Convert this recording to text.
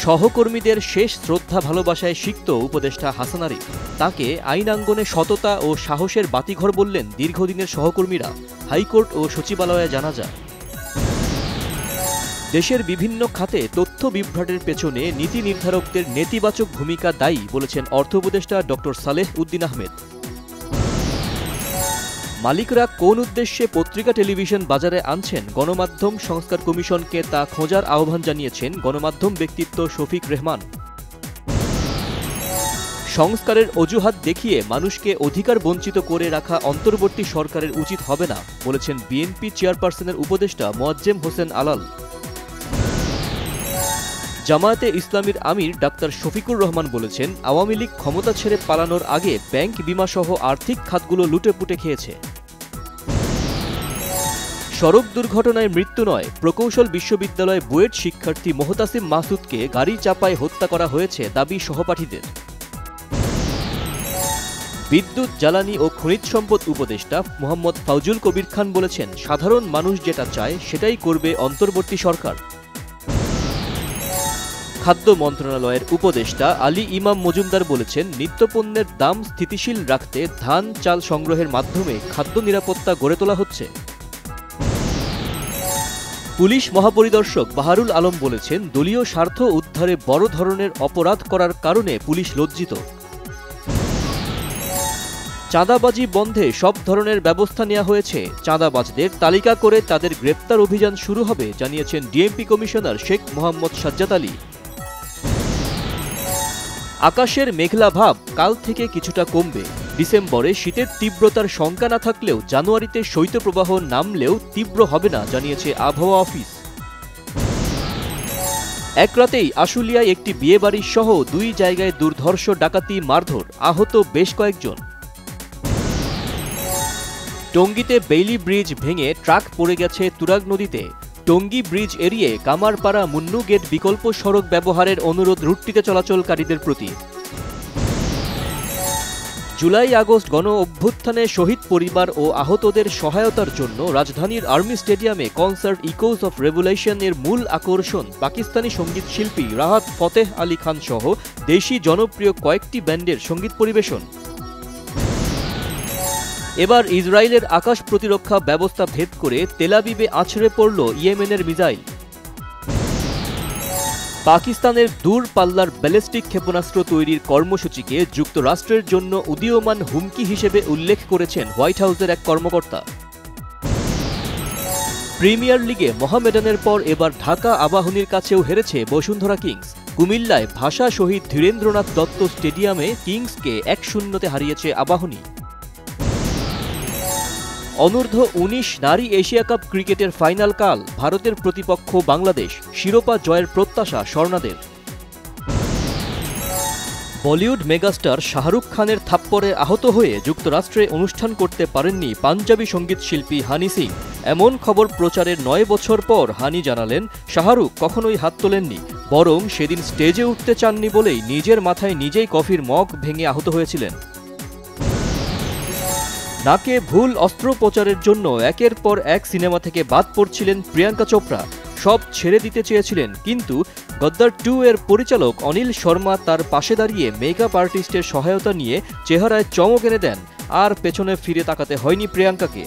সহকর্মীদের শেষ শ্রদ্ধা ভালোবাসায় সিক্ত উপদেষ্টা হাসান আরিফ। তাকে আইনাঙ্গনে সততা ও সাহসের বাতিঘর বললেন দীর্ঘদিনের সহকর্মীরা। হাইকোর্ট ও সচিবালয়ে জানাজা। দেশের বিভিন্ন খাতে তথ্য বিভ্রাটের পেছনে নীতি নির্ধারকদের নেতিবাচক ভূমিকা দায়ী বলেছেন অর্থ উপদেষ্টা ডক্টর সালেহ উদ্দিন আহমেদ। মালিকরা কোন উদ্দেশ্যে পত্রিকা টেলিভিশন বাজারে আনছেন গণমাধ্যম সংস্কার কমিশনকে তা খোঁজার আহ্বান জানিয়েছেন গণমাধ্যম ব্যক্তিত্ব শফিক রেহমান। সংস্কারের অজুহাত দেখিয়ে মানুষকে অধিকার বঞ্চিত করে রাখা অন্তর্বর্তী সরকারের উচিত হবে না বলেছেন বিএনপি চেয়ারপারসনের উপদেষ্টা মোয়াজ্জেম হোসেন আলাল। জামায়াতে ইসলামীর আমির ডাক্তার শফিকুর রহমান বলেছেন, আওয়ামী লীগ ক্ষমতা ছেড়ে পালানোর আগে ব্যাংক বিমাসহ আর্থিক খাতগুলো লুটেপুটে খেয়েছে। সড়ক দুর্ঘটনায় মৃত্যু নয়, প্রকৌশল বিশ্ববিদ্যালয় বুয়েট শিক্ষার্থী মোহতাসিম মাসুদকে গাড়ি চাপায় হত্যা করা হয়েছে দাবি সহপাঠীদের। বিদ্যুৎ, জ্বালানি ও খনিজ সম্পদ উপদেষ্টা মোহাম্মদ ফাউজুল কবির খান বলেছেন, সাধারণ মানুষ যেটা চায় সেটাই করবে অন্তর্বর্তী সরকার। খাদ্য মন্ত্রণালয়ের উপদেষ্টা আলী ইমাম মজুমদার বলেছেন, নিত্যপণ্যের দাম স্থিতিশীল রাখতে ধান চাল সংগ্রহের মাধ্যমে খাদ্য নিরাপত্তা গড়ে তোলা হচ্ছে। পুলিশ মহাপরিদর্শক বাহারুল আলম বলেছেন, দলীয় স্বার্থ উদ্ধারে বড় ধরনের অপরাধ করার কারণে পুলিশ লজ্জিত। চাঁদাবাজি বন্ধে সব ধরনের ব্যবস্থা নেওয়া হয়েছে, চাঁদাবাজদের তালিকা করে তাদের গ্রেপ্তার অভিযান শুরু হবে জানিয়েছেন ডিএমপি কমিশনার শেখ মোহাম্মদ সাজ্জাদ আলী। আকাশের মেঘলা ভাব কাল থেকে কিছুটা কমবে। ডিসেম্বরে শীতের তীব্রতার শঙ্কা না থাকলেও জানুয়ারিতে শৈত্যপ্রবাহ নামলেও তীব্র হবে না জানিয়েছে আবহাওয়া অফিস। এক রাতেই আশুলিয়ায় একটি বিয়েবাড়ি সহ 2 জায়গায় দুর্ধর্ষ ডাকাতি, মারধর, আহত বেশ কয়েকজন। টঙ্গীতে বেইলি ব্রিজ ভেঙে ট্রাক পড়ে গেছে তুরাগ নদীতে। টঙ্গী ব্রিজ এড়িয়ে কামারপাড়া মুন্নু গেট বিকল্প সড়ক ব্যবহারের অনুরোধ রুটটিতে চলাচলকারীদের প্রতি। জুলাই আগস্ট গণ অভ্যুত্থানে শহীদ পরিবার ও আহতদের সহায়তার জন্য রাজধানীর আর্মি স্টেডিয়ামে কনসার্ট ইকোজ অফ রেভলিউশন এর মূল আকর্ষণ পাকিস্তানি সঙ্গীত শিল্পী রাহাত ফতেহ আলী খান সহ দেশি জনপ্রিয় কয়েকটি ব্যান্ডের সঙ্গীত পরিবেশন। এবার ইসরায়েলের আকাশ প্রতিরক্ষা ব্যবস্থা ভেদ করে তেল আবিবে আছড়ে পড়ল ইয়েমেনের মিসাইল। পাকিস্তানের দূরপাল্লার ব্যালিস্টিক ক্ষেপণাস্ত্র তৈরির কর্মসূচিকে যুক্তরাষ্ট্রের জন্য উদীয়মান হুমকি হিসেবে উল্লেখ করেছেন হোয়াইট হাউসের এক কর্মকর্তা। প্রিমিয়ার লিগে মোহামেডানের পর এবার ঢাকা আবাহনীর কাছেও হেরেছে বসুন্ধরা কিংস। কুমিল্লায় ভাষা শহীদ ধীরেন্দ্রনাথ দত্ত স্টেডিয়ামে কিংসকে 1-0 হারিয়েছে আবাহনী। অনূর্ধ্ব 19 নারী এশিয়া কাপ ক্রিকেটের ফাইনাল কাল, ভারতের প্রতিপক্ষ বাংলাদেশ, শিরোপা জয়ের প্রত্যাশা স্বর্ণাদের। বলিউড মেগাস্টার শাহরুখ খানের থাপ্পড়ে আহত হয়ে যুক্তরাষ্ট্রে অনুষ্ঠান করতে পারেননি পাঞ্জাবি সঙ্গীত শিল্পী হানি সিং। এমন খবর প্রচারের 9 বছর পর হানি জানালেন, শাহরুখ কখনোই হাত তোলেননি, বরং সেদিন স্টেজে উঠতে চাননি বলেই নিজের মাথায় নিজেই কফির মগ ভেঙে আহত হয়েছিলেন। নাকে ভুল অস্ত্রোপচারের জন্য একের পর এক সিনেমা থেকে বাদ পড়ছিলেন প্রিয়াঙ্কা চোপড়া। সব ছেড়ে দিতে চেয়েছিলেন, কিন্তু গদ্দার 2 এর পরিচালক অনিল শর্মা তার পাশে দাঁড়িয়ে মেকআপ আর্টিস্টের সহায়তা নিয়ে চেহারায় চমক এনে দেন। আর পেছনে ফিরে তাকাতে হয়নি প্রিয়াঙ্কাকে।